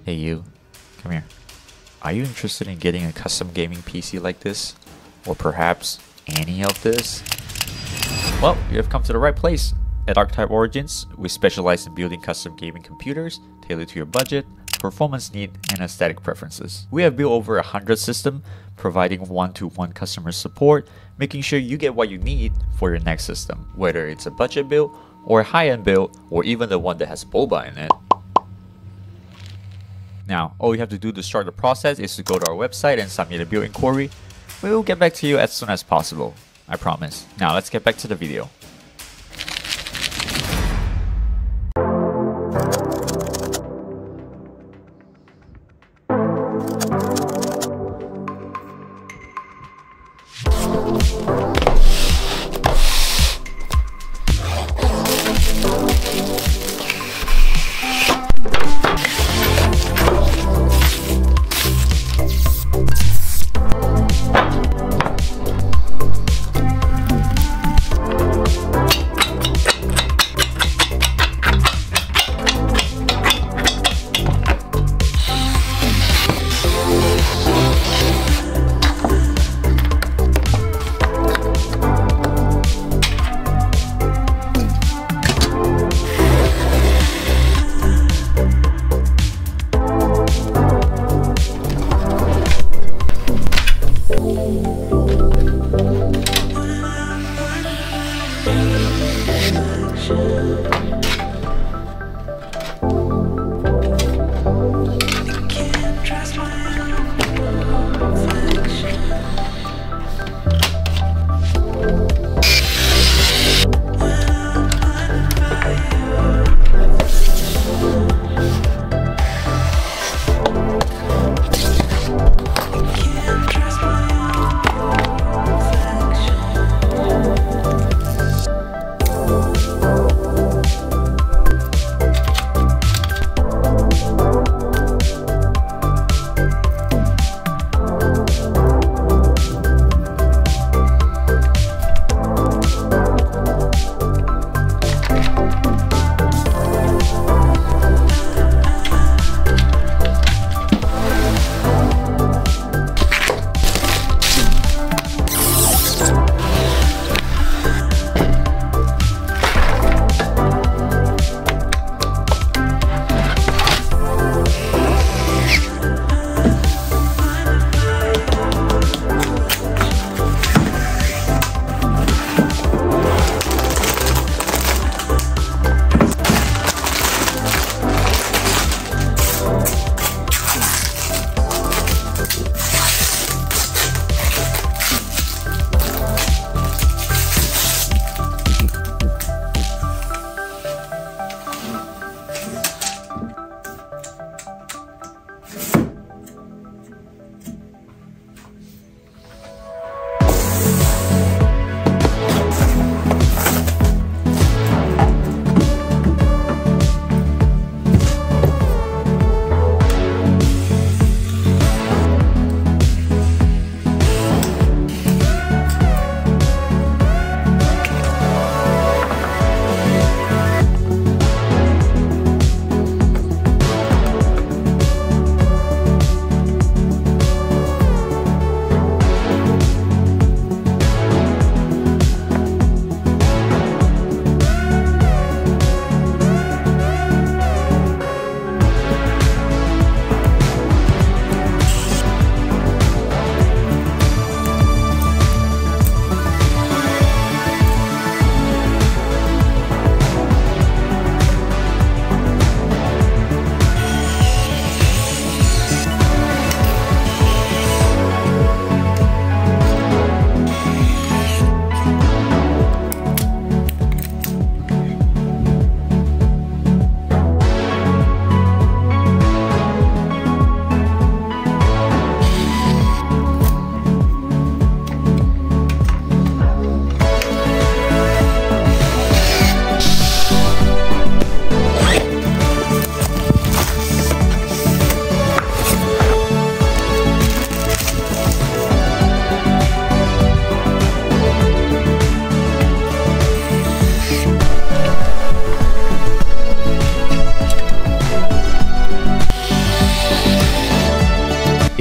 Hey you, come here. Are you interested in getting a custom gaming PC like this? Or perhaps any of this? Well, you have come to the right place. At HYTE Origins, we specialize in building custom gaming computers tailored to your budget, performance need, and aesthetic preferences. We have built over 100 systems, providing one-to-one customer support, making sure you get what you need for your next system, whether it's a budget build, or a high-end build, or even the one that has boba in it. Now, all you have to do to start the process is to go to our website and submit a build inquiry. We will get back to you as soon as possible, I promise. Now let's get back to the video.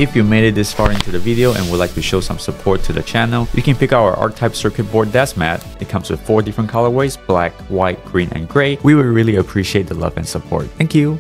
If you made it this far into the video and would like to show some support to the channel, you can pick out our archetype circuit board desk mat. It comes with 4 different colorways: black, white, green, and gray. We would really appreciate the love and support. Thank you!